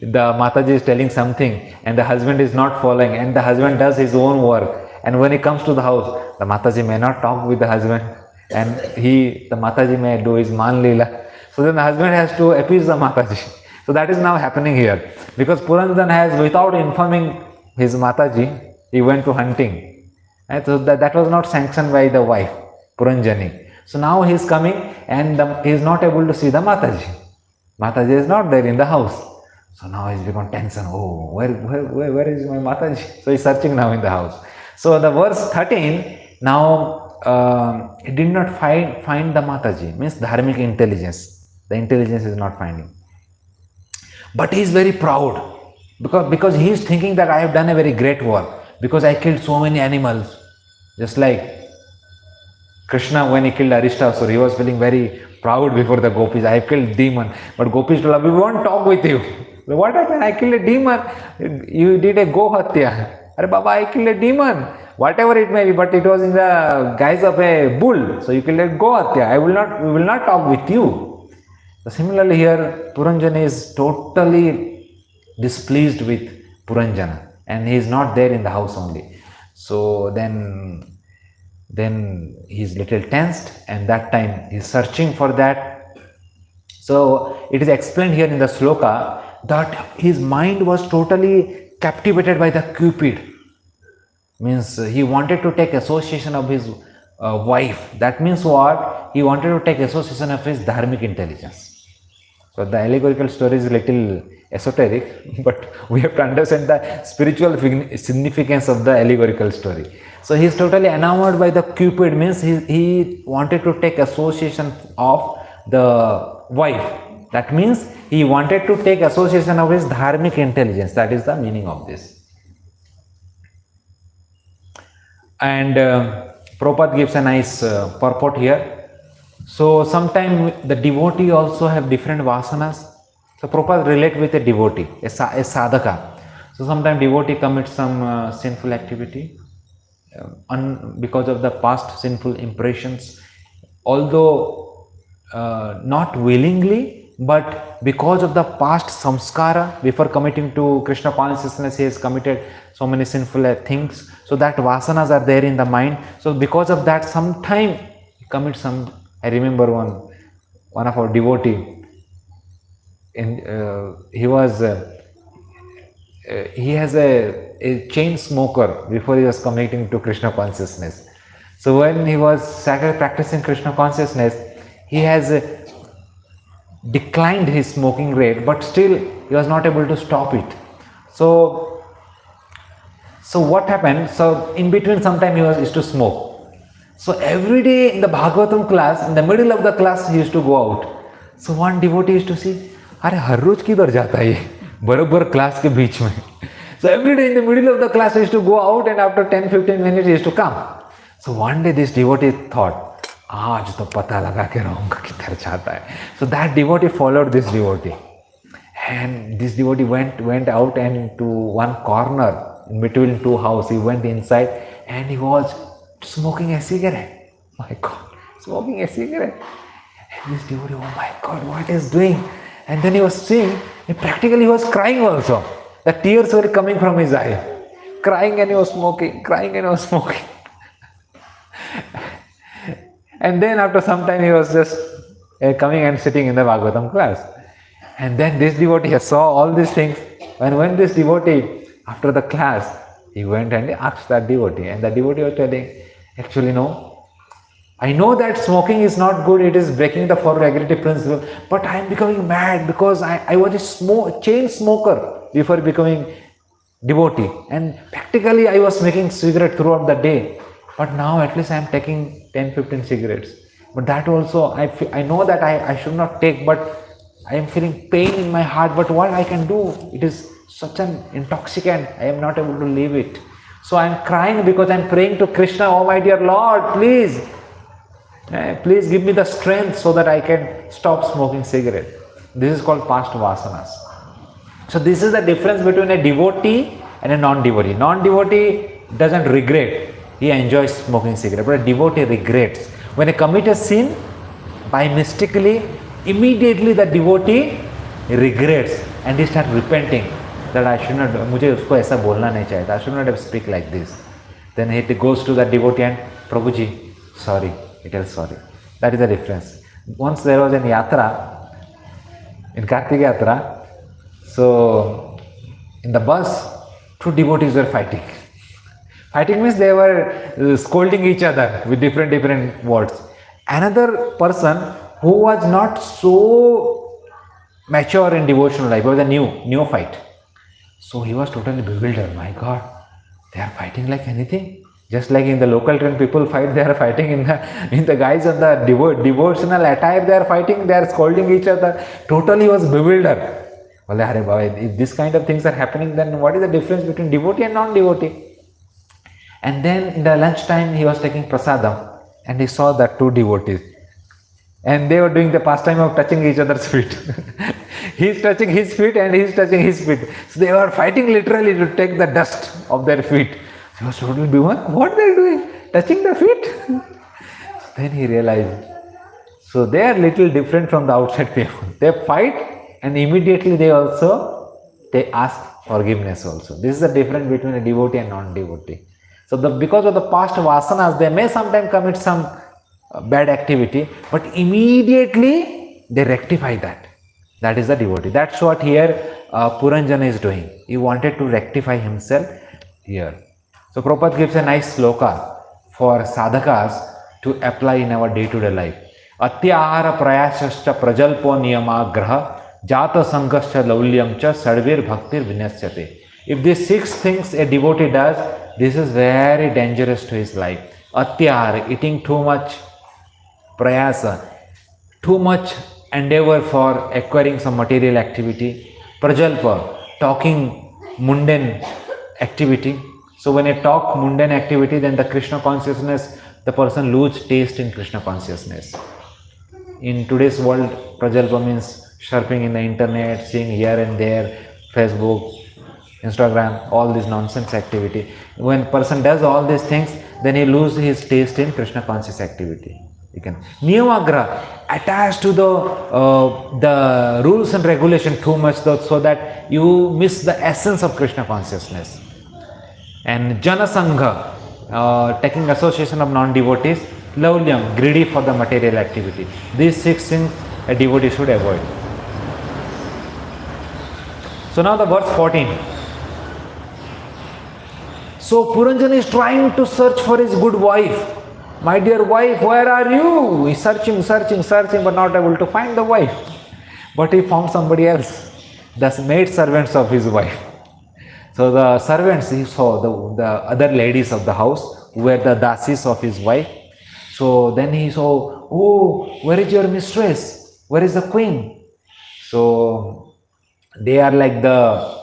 the Mataji is telling something and the husband is not following and the husband does his own work, and when he comes to the house, the Mataji may not talk with the husband and the Mataji may do his Man Leela. So then the husband has to appease the Mataji. So that is now happening here. Because Puranjan has, without informing his Mataji, he went to hunting. And so that was not sanctioned by the wife, Puranjani. So now he is coming and he is not able to see the Mataji. Mataji is not there in the house. So now he has become tension. Oh, where is my Mataji? So he is searching now in the house. So the verse 13, now he did not find the Mataji, means dharmic intelligence. The intelligence is not finding. But he is very proud. Because he is thinking that I have done a very great work, because I killed so many animals. Just like Krishna, when he killed Aristasur, he was feeling very proud before the gopis. I have killed demon. But gopis told him, we won't talk with you. So what happened? I killed a demon. You did a go hatya. Are Baba, I killed a demon. Whatever it may be, but it was in the guise of a bull. So you killed a go hatya. We will not talk with you. So similarly here, Puranjan is totally displeased with Puranjana, and he is not there in the house only. So then he's little tensed, and that time he's searching for that. So it is explained here in the sloka that his mind was totally captivated by the Cupid. Means he wanted to take association of his wife. That means what? He wanted to take association of his dharmic intelligence. So the allegorical story is a little esoteric, but we have to understand the spiritual significance of the allegorical story. So he is totally enamored by the Cupid, means he wanted to take association of the wife. That means he wanted to take association of his dharmic intelligence. That is the meaning of this. And Prabhupada gives a nice purport here. So sometimes the devotee also have different vasanas. So Prabhupada relate with a devotee, a sadhaka. So sometimes devotee commits some sinful activity because of the past sinful impressions, although not willingly, but because of the past samskara. Before committing to Krishna consciousness, he has committed so many sinful things. So that vasanas are there in the mind. So because of that, sometime he commits some. I remember one of our devotee. He has a chain smoker before he was committing to Krishna consciousness. So when he was started practicing Krishna consciousness, he has declined his smoking rate, but still he was not able to stop it. So what happened? So in between, sometime he used to smoke. So every day in the Bhagavatam class, in the middle of the class, he used to go out. So one devotee used to see, अरे हर रोज किधर जाता है ये बराबर class के बीच में. So every day in the middle of the class he used to go out, and after 10-15 minutes he used to come. So one day this devotee thought, आज तो पता लगा के रहूँगा किधर जाता है. So that devotee followed this devotee, and this devotee went out and to one corner in between two houses. He went inside and he was smoking a cigarette. My God, smoking a cigarette. And this devotee, oh my God, what is doing? And then he was seeing, and practically he was crying also. The tears were coming from his eye. Crying, and he was smoking, crying, and he was smoking. And then after some time he was just coming and sitting in the Bhagavatam class. And then this devotee saw all these things. And when this devotee, after the class, he went and asked that devotee. And the devotee was telling, actually no, I know that smoking is not good, it is breaking the four regulative principle, but I am becoming mad because I was a chain smoker before becoming devotee, and practically I was smoking cigarette throughout the day, but now at least I am taking 10-15 cigarettes. But that also I know that I should not take, but I am feeling pain in my heart, but what I can do? It is such an intoxicant, I am not able to leave it. So I am crying because I am praying to Krishna, oh my dear Lord, please give me the strength so that I can stop smoking cigarette. This is called past vasanas. So this is the difference between a devotee and a non-devotee. Non-devotee doesn't regret, he enjoys smoking cigarette, but a devotee regrets. When he commits a sin, by mistakenly, immediately the devotee regrets and he starts repenting that I should not, मुझे उसको ऐसा बोलना नहीं चाहिए था, I should not have speak like this. Then he goes to the devotee and, Prabhuji, sorry. He tells sorry. That is the difference. Once there was a yatra, in Kartik Yatra, so in the bus, two devotees were fighting. Fighting means they were scolding each other with different words. Another person who was not so mature in devotional life, was a neophyte. So he was totally bewildered. My God, they are fighting like anything. Just like in the local train people fight, they are fighting in the guise of the devotional attire, they are fighting, they are scolding each other. Totally was bewildered. Well, Hare Baba, if this kind of things are happening, then what is the difference between devotee and non-devotee? And then in the lunchtime, he was taking prasadam and he saw the two devotees. And they were doing the pastime of touching each other's feet. He's touching his feet and he's touching his feet. So they were fighting literally to take the dust of their feet. He was totally bewildered. What they are doing? Touching the feet? Then he realized. So they are little different from the outside people. They fight and immediately they ask forgiveness also. This is the difference between a devotee and non-devotee. So because of the past vasanas, they may sometimes commit some bad activity, but immediately they rectify that. That is the devotee. That's what here Puranjan is doing. He wanted to rectify himself here. So Prabhupada gives a nice sloka for sadhakas to apply in our day-to-day life. Atyahara prayasascha prajalpo niyamagraha jata sanghascha laulyam cha sarvir bhaktir vinasyate. If these 6 things a devotee does, this is very dangerous to his life. Atyahara, eating too much, prayasa, too much endeavor for acquiring some material activity, prajalpa, talking mundane activity. So when I talk mundane activity, then the Krishna consciousness, the person lose taste in Krishna consciousness. In today's world, prajalpa means surfing in the internet, seeing here and there, Facebook, Instagram, all this nonsense activity. When person does all these things, then he loses his taste in Krishna conscious activity. You can niyamagra, attached to the rules and regulation too much, so that you miss the essence of Krishna consciousness. And janasangha, taking association of non-devotees, laulyam, greedy for the material activity. These 6 things a devotee should avoid. So now the verse 14. So Puranjan is trying to search for his good wife. My dear wife, where are you? He's searching, but not able to find the wife. But he found somebody else, the maid servants of his wife. So the servants, he saw the other ladies of the house, who were the dasis of his wife. So then he saw, oh, where is your mistress? Where is the queen? So they are like the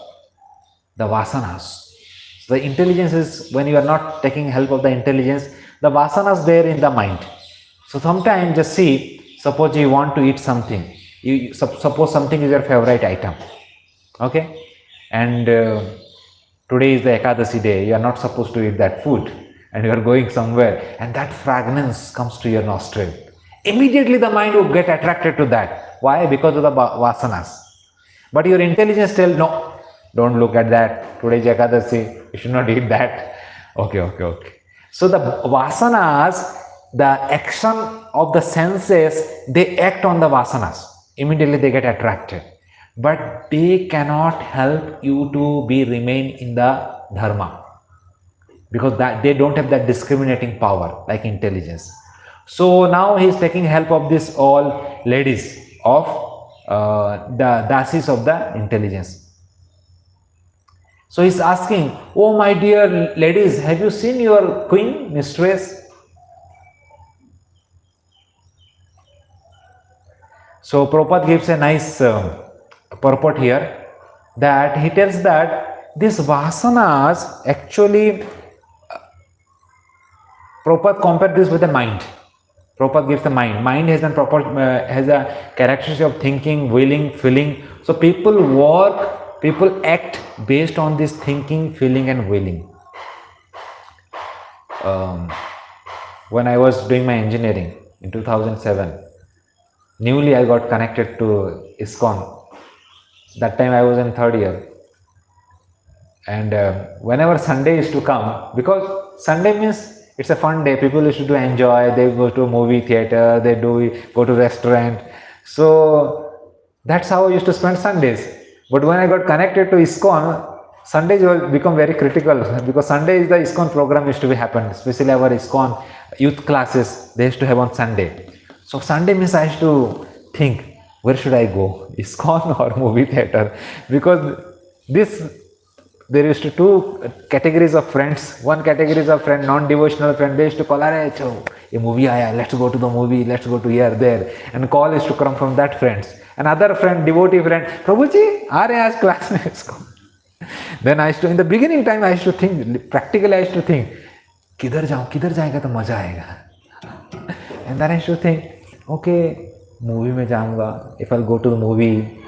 vasanas. So the intelligence is, when you are not taking help of the intelligence, the vasanas there in the mind. So sometimes just see, suppose you want to eat something. Suppose something is your favorite item. Okay? And today is the Ekadasi day. You are not supposed to eat that food. And you are going somewhere. And that fragrance comes to your nostril. Immediately the mind will get attracted to that. Why? Because of the vasanas. But your intelligence tells, no, don't look at that. Today is Ekadasi. You should not eat that. Okay. So the vasanas, the action of the senses, they act on the vasanas. Immediately they get attracted. But they cannot help you to remain in the dharma. Because they don't have that discriminating power like intelligence. So now he is taking help of this all ladies of the dasis of the intelligence. So he's asking, oh my dear ladies, have you seen your queen, mistress? So Prabhupada gives a nice purport here, that he tells that these vasanas actually, Prabhupada compared this with the mind. Prabhupada gives the mind. Mind has a characteristic of thinking, willing, feeling. So people act based on this thinking, feeling and willing. When I was doing my engineering in 2007, newly I got connected to ISKCON. That time I was in 3rd year. And whenever Sunday is to come, because Sunday means it's a fun day, people used to enjoy, they go to a movie theater, they go to restaurant. So that's how I used to spend Sundays. But when I got connected to ISKCON, Sundays will become very critical, because Sunday is the ISKCON program used to be happen, especially our ISKCON youth classes, they used to have on Sunday. So Sunday means I used to think, where should I go, ISKCON or movie theater? Because this there used to two categories of friends. One category is of friend, non-devotional friend. They used to call, "Arey, chalo, a movie aaya, let's go to the movie, let's go to here, there." And call used to come from that friends. Another friend, devotee friend, "Prabhuji, are as class mein isko." Then I used to, in the beginning time, I used to think, practically I used to think, किधर जाऊँ, किधर जाएगा तो मजा आएगा. And then I used to think, okay, movie में जाऊँगा. If I'll go to the movie,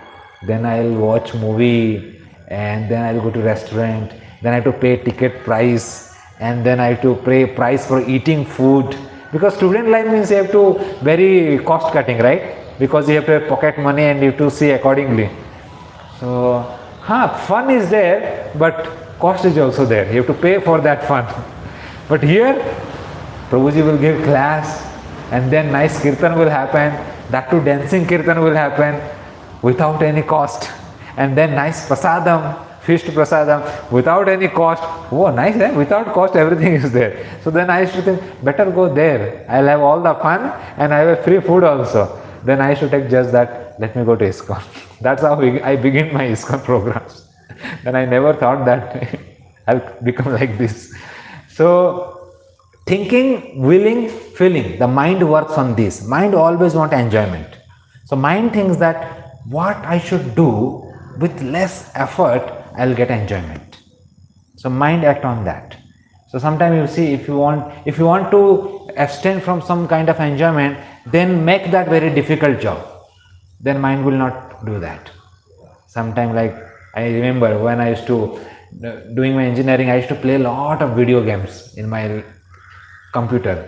then I'll watch movie, and then I'll go to restaurant. Then I have to pay ticket price, and then I have to pay price for eating food. Because student life means you have to very cost cutting, right? Because you have to have pocket money and you have to see accordingly. So, fun is there, but cost is also there. You have to pay for that fun. But here, Prabhuji will give class, and then nice kirtan will happen. That too, dancing kirtan will happen without any cost. And then nice prasadam, feast prasadam, without any cost. Oh, nice, eh? Without cost, everything is there. So then I used to think, better go there. I'll have all the fun, and I have free food also. Then I used to take just that, let me go to ISKCON. That's how I begin my ISKCON programs. Then I never thought that I'll become like this. So, thinking, willing, feeling, the mind works on this. Mind always wants enjoyment. So, mind thinks that what I should do with less effort, I'll get enjoyment. So, mind act on that. So, sometimes you see, if you want to abstain from some kind of enjoyment, then make that very difficult job. Then mind will not do that. Sometimes, like I remember when I used to doing my engineering, I used to play a lot of video games in my computer.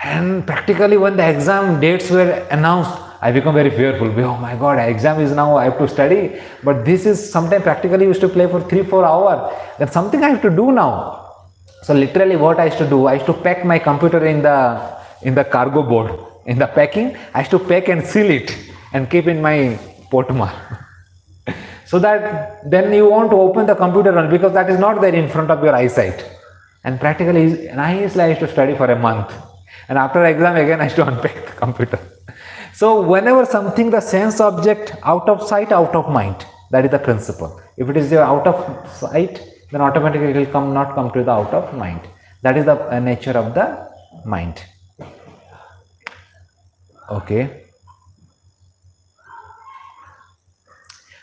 And practically when the exam dates were announced, I become very fearful. Oh my God, exam is now, I have to study. But this is sometimes practically used to play for 3-4 hours. That's something I have to do now. So literally what I used to do, I used to pack my computer in the cargo board. In the packing, I used to pack and seal it and keep in my potma. So that then you want to open the computer because that is not there in front of your eyesight. And practically, nicely I used to study for a month. And after exam again I used to unpack the computer. So whenever something, the sense object, out of sight, out of mind, that is the principle. If it is there out of sight, then automatically it will not come to the out of mind. That is the nature of the mind. Okay.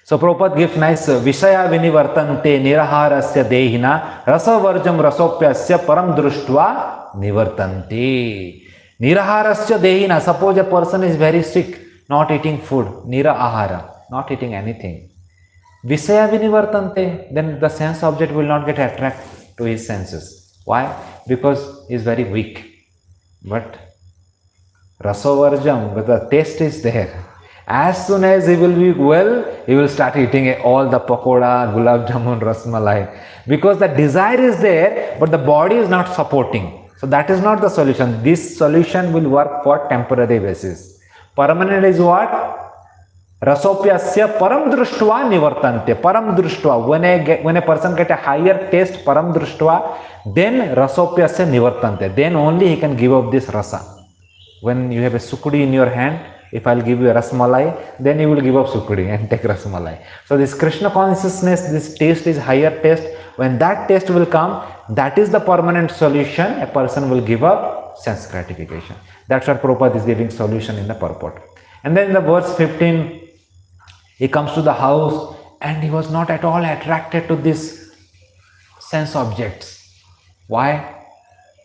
So Prabhupada gives nice Vishaya Vinivartante Niraharasya Dehina Rasavarjam Rasopyasya Param Društva Nivartante. Niraharasya Dehina. Suppose a person is very sick, not eating food, Nirahara, not eating anything. Vishaya Vinivartante, then the sense object will not get attracted to his senses. Why? Because he is very weak. But Rasovarjam, but the taste is there. As soon as he will be well, he will start eating all the pakoda, gulab jamun, rasmalai. Because the desire is there, but the body is not supporting. So that is not the solution. This solution will work for temporary basis. Permanent is what? Rasopyasya param društva nivartante. Param društva. When a person get a higher taste, param društva, then rasopyasya nivartante. Then only he can give up this rasa. When you have a sukudi in your hand, if I'll give you a rasmalai, then you will give up sukudi and take rasmalai. So this Krishna consciousness, this taste is higher taste. When that taste will come, that is the permanent solution. A person will give up sense gratification. That's what Prabhupada is giving solution in the purport. And then in the verse 15, he comes to the house and he was not at all attracted to this sense objects. Why?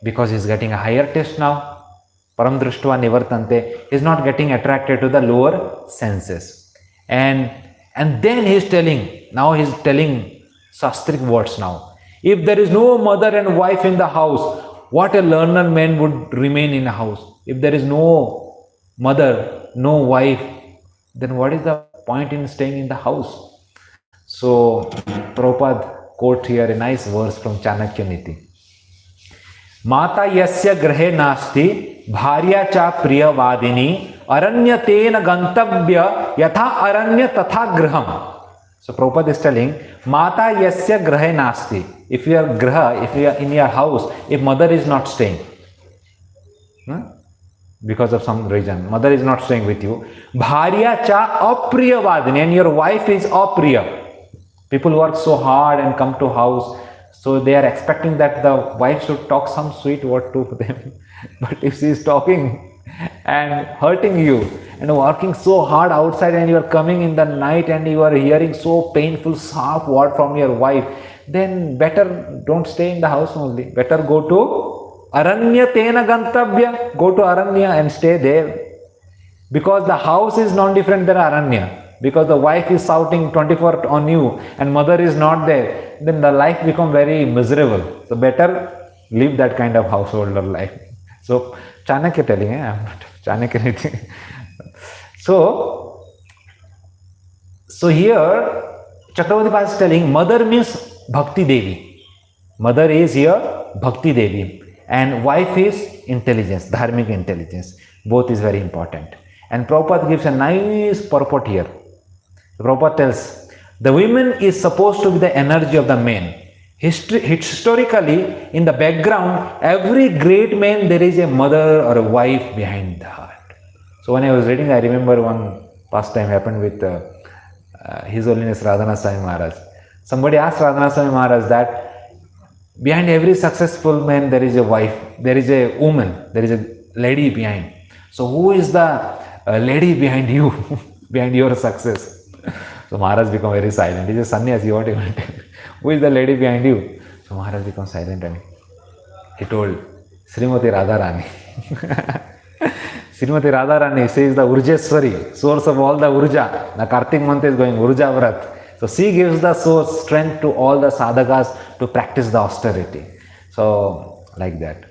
Because he is getting a higher taste now. Param društva nivartante, is not getting attracted to the lower senses. And then he is telling, now he is telling shastric words now. If there is no mother and wife in the house, what a learned man would remain in a house? If there is no mother, no wife, then what is the point in staying in the house? So Prabhupada quote here a nice verse from Chanakya Niti. Mata yasya grahe nasti bharya cha priyavadini aranya tena gantavya yatha aranya tatha graham. So Prabhupada is telling, Mata yasya grahe nasti. If you are graha, if you are in your house, if mother is not staying, because of some reason, mother is not staying with you, bharya cha apriyavadini, and your wife is apriya. People work so hard and come to house, so they are expecting that the wife should talk some sweet word to them. But if she is talking and hurting you and working so hard outside, and you are coming in the night and you are hearing so painful sharp word from your wife, then better don't stay in the house only. Better go to Aranya Tena Gantavya. Go to Aranya and stay there. Because the house is non different than Aranya. Because the wife is shouting 24 on you and mother is not there, then the life become very miserable. So better live that kind of householder life. So Chanakya telling, I'm not Chanakya anything. So here Chakravarti Pad is telling mother means Bhakti Devi. Mother is here Bhakti Devi, and wife is intelligence, dharmic intelligence. Both is very important. And Prabhupada gives a nice purport here. Prabhupada tells, the women is supposed to be the energy of the men. Historically, in the background, every great man, there is a mother or a wife behind the heart. So when I was reading, I remember one past time happened with His Holiness Radhanath Swami Maharaj. Somebody asked Radhanath Swami Maharaj that behind every successful man, there is a wife, there is a woman, there is a lady behind. So who is the lady behind you, behind your success? So Maharaj become very silent. He says, Sannyasi, what you want to tell? Who is the lady behind you? So Maharaj becomes silent and he told, Srimati Radharani. Srimati Radharani, she is the Urjeswari, source of all the Urja. The Kartik month is going Urja Vrat. So she gives the source, strength to all the sadhakas to practice the austerity. So like that.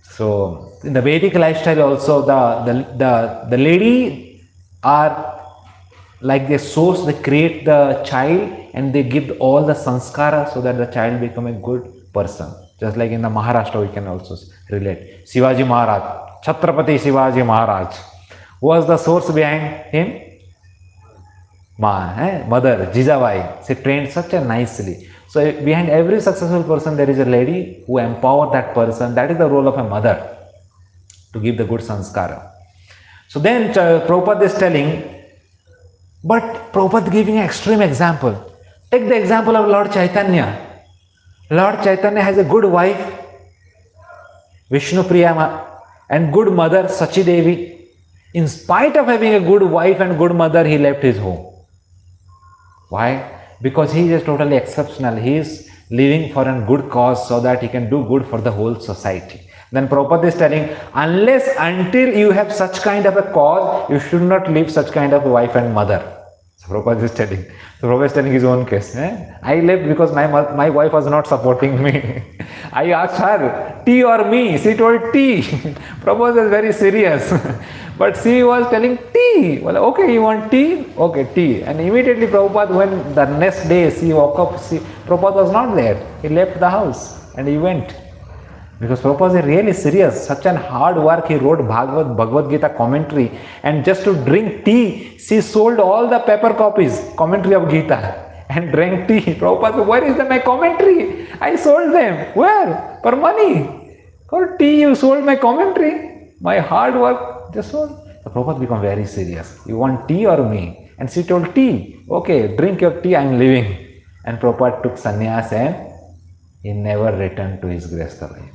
So in the Vedic lifestyle also, the lady are like the source, they create the child and they give all the sanskara so that the child become a good person. Just like in the Maharashtra, we can also relate. Shivaji Maharaj, Chhatrapati Shivaji Maharaj. Who was the source behind him? Mother, Jijabai. She trained such a nicely. So behind every successful person, there is a lady who empowered that person. That is the role of a mother, to give the good sanskara. So then Prabhupada is telling, but Prabhupada giving an extreme example. Take the example of Lord Chaitanya. Lord Chaitanya has a good wife, Vishnu Priya, and good mother, Sachi Devi. In spite of having a good wife and good mother, he left his home. Why? Because he is totally exceptional. He is living for a good cause so that he can do good for the whole society. Then Prabhupada is telling, until you have such kind of a cause, you should not leave such kind of a wife and mother. So Prabhupada is telling. So Prabhupada is telling his own case. I left because my wife was not supporting me. I asked her, tea or me? She told tea. Prabhupada was very serious. But she was telling tea. Well, okay, you want tea? Okay, tea. And immediately Prabhupada, when the next day she woke up, Prabhupada was not there. He left the house and he went. Because Prabhupada is really serious. Such an hard work. He wrote Bhagavad Gita commentary. And just to drink tea, she sold all the paper copies, commentary of Gita, and drank tea. Prabhupada said, where is my commentary? I sold them. Where? For money. For tea you sold my commentary. My hard work just sold. So Prabhupada became very serious. You want tea or me? And she told tea. Okay, drink your tea, I am leaving. And Prabhupada took sannyas and he never returned to his grihastha life.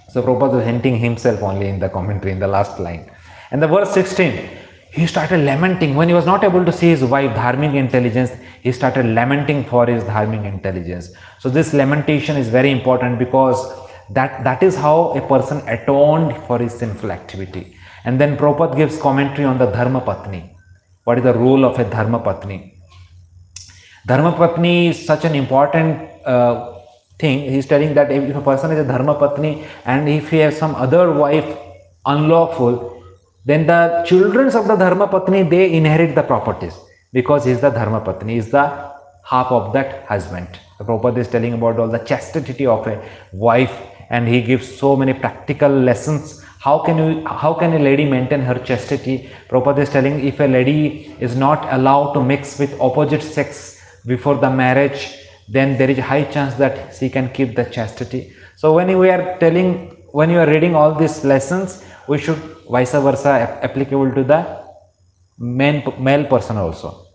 So Prabhupada was hinting himself only in the commentary, in the last line. And the verse 16, he started lamenting. When he was not able to see his wife, dharmic intelligence, he started lamenting for his dharmic intelligence. So this lamentation is very important because that is how a person atoned for his sinful activity. And then Prabhupada gives commentary on the Dharma Patni. What is the role of a Dharma Patni? Dharma Patni is such an important thing. He is telling that if a person is a Dharma Patni and if he has some other wife unlawful, then the children of the Dharma Patni, they inherit the properties because he is the Dharma Patni, he is the half of that husband. The Prabhupada is telling about all the chastity of a wife, and he gives so many practical lessons. How can a lady maintain her chastity? Prabhupada is telling, if a lady is not allowed to mix with opposite sex before the marriage, then there is a high chance that she can keep the chastity. So when you are reading all these lessons, we should vice versa applicable to the male person also.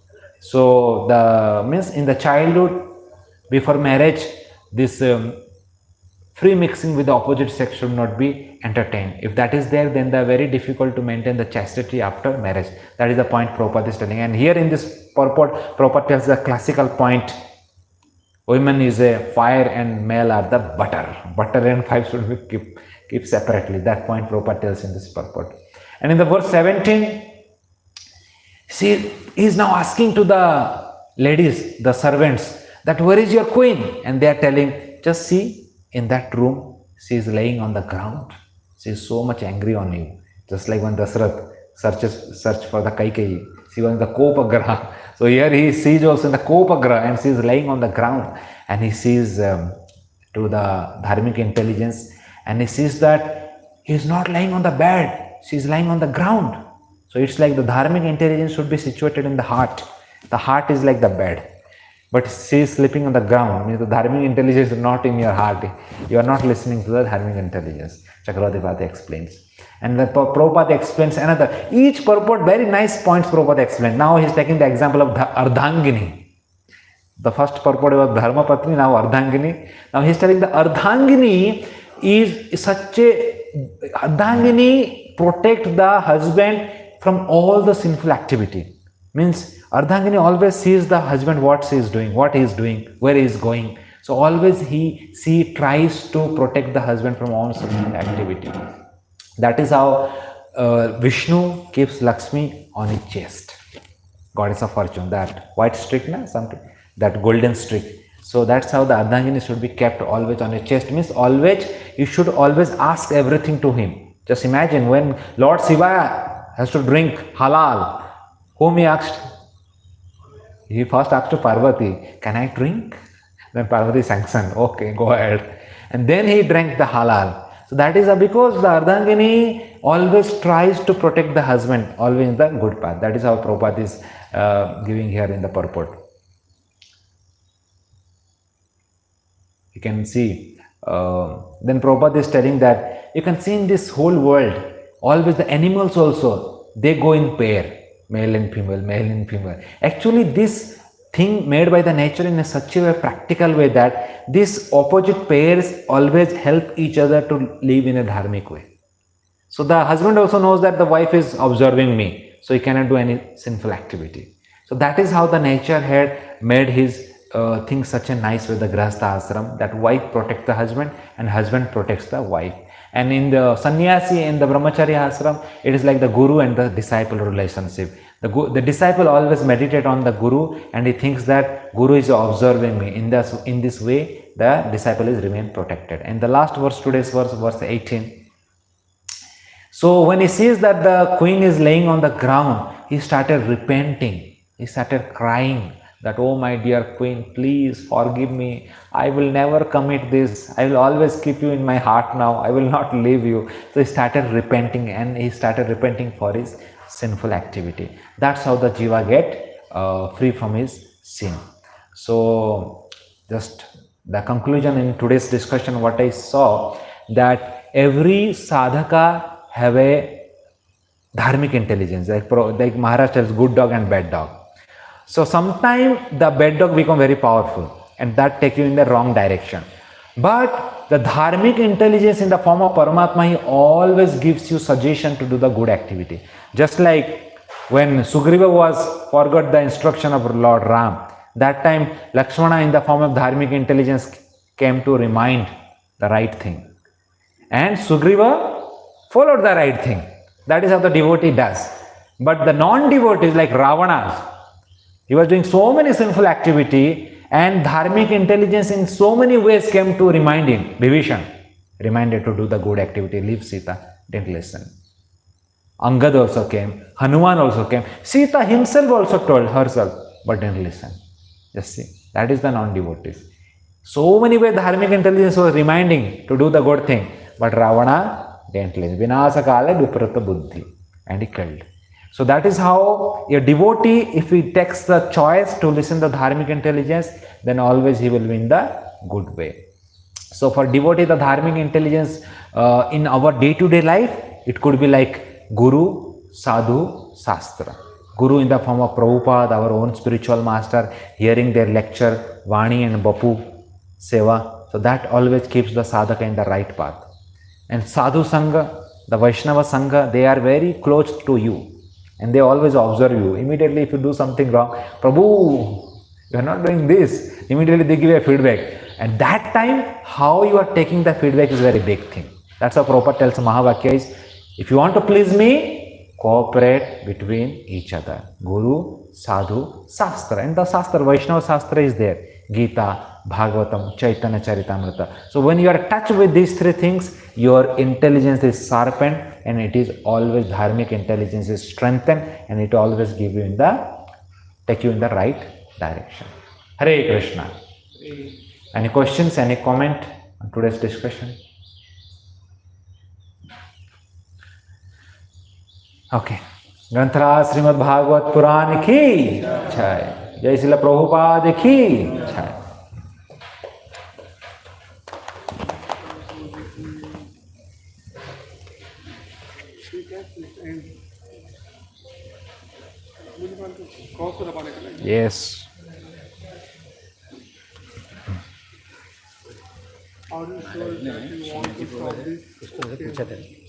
So the means in the childhood, before marriage, this free mixing with the opposite sex should not be entertained. If that is there, then they are very difficult to maintain the chastity after marriage. That is the point Prabhupada is telling. And here in this purport, Prabhupada tells the classical point: women is a fire and male are the butter. Butter and fire should be keep separately. That point Prabhupada tells in this purport. And in the verse 17, see, he is now asking to the ladies, the servants, that where is your queen? And they are telling, just see, in that room, she is laying on the ground. She is so much angry on you. Just like when Dasrath search for the Kaikeyi. She was in the Kopagraha. So here he sees also in the Kopagraha and she is laying on the ground. And he sees to the Dharmic intelligence and he sees that he is not lying on the bed. She is lying on the ground. So it's like the Dharmic intelligence should be situated in the heart. The heart is like the bed. But she is sleeping on the ground. Means the Dharmic intelligence is not in your heart. You are not listening to the Dharmic intelligence. Chakravarti explains. And the Prabhupada explains another. Each purport, very nice points Prabhupada explained. Now he is taking the example of Ardhangini. The first purport was Dharma Patni, now Ardhangini. Now he is telling the Ardhangini is such a... Ardhangini protect the husband from all the sinful activity. Means Ardhangini always sees the husband what he is doing, where he is going. So always she tries to protect the husband from all sinful activity. That is how Vishnu keeps Lakshmi on his chest. Goddess of fortune, that white streak, something, that golden streak. So that's how the Ardhangini should be kept always on his chest. Means always, you should always ask everything to him. Just imagine when Lord Shiva has to drink halal, whom he asked? He first asked to Parvati, can I drink? Then Parvati sanctioned, okay, go ahead. And then he drank the halal. So that is because the Ardhangini always tries to protect the husband, always in the good path. That is how Prabhupada is giving here in the purport. You can see, then Prabhupada is telling that you can see in this whole world, always the animals also, they go in pair. Male and female. Actually, this thing made by the nature in such a practical way that these opposite pairs always help each other to live in a dharmic way. So the husband also knows that the wife is observing me, so he cannot do any sinful activity. So that is how the nature had made his thing such a nice way, the Grahastha ashram, that wife protects the husband and husband protects the wife. And in the sannyasi, in the brahmacharya ashram, it is like the guru and the disciple relationship. The disciple always meditate on the guru and he thinks that guru is observing me. In this way, the disciple is remain protected. And the last verse, today's verse 18. So when he sees that the queen is laying on the ground, he started repenting. He started crying that, oh my dear queen, please forgive me. I will never commit this. I will always keep you in my heart now. I will not leave you. So he started repenting and he started repenting for his sinful activity. That's how the jiva get free from his sin. So just the conclusion in today's discussion, what I saw, that every sadhaka have a dharmic intelligence. Like Maharaj tells, good dog and bad dog. So sometimes the bad dog become very powerful and that take you in the wrong direction. But the dharmic intelligence in the form of Paramatma, he always gives you suggestion to do the good activity. Just like when Sugriva was forgot the instruction of Lord Ram, that time Lakshmana in the form of dharmic intelligence came to remind the right thing. And Sugriva followed the right thing. That is how the devotee does. But the non-devotees like Ravana, he was doing so many sinful activity and dharmic intelligence in so many ways came to remind him, Vibhishan, reminded to do the good activity, leave Sita, didn't listen. Angad also came, Hanuman also came, Sita himself also told herself, but didn't listen. Just see, that is the non-devotees. So many ways dharmic intelligence was reminding to do the good thing, but Ravana didn't listen. Vinasa kale viprata buddhi, and he killed. So that is how a devotee, if he takes the choice to listen to dharmic intelligence, then always he will be in the good way. So for devotee, the dharmic intelligence in our day-to-day life, it could be like Guru, Sadhu, Shastra. Guru in the form of Prabhupada, our own spiritual master, hearing their lecture, Vani and Bapu Seva. So that always keeps the sadhaka in the right path. And Sadhu Sangha, the Vaishnava Sangha, they are very close to you. And they always observe you. Immediately if you do something wrong, Prabhu, you are not doing this. Immediately they give you a feedback. At that time, how you are taking the feedback is a very big thing. That's how Prabhupada tells Mahavakya is, if you want to please me, cooperate between each other. Guru, Sadhu, Shastra. And the Shastra, Vaishnava Shastra is there. Gita, Bhagavatam, Chaitanya Charitamrita. So when you are in touch with these three things, your intelligence is sharpened and it is always dharmic intelligence is strengthened and it always give you take you in the right direction. Hare Krishna. Any questions, any comment on today's discussion? Okay. Granthara Srimad Bhagavat Puran ki jai. Jai Srila Prabhupada ki jai. Yes. Are you sure that you want to stop this?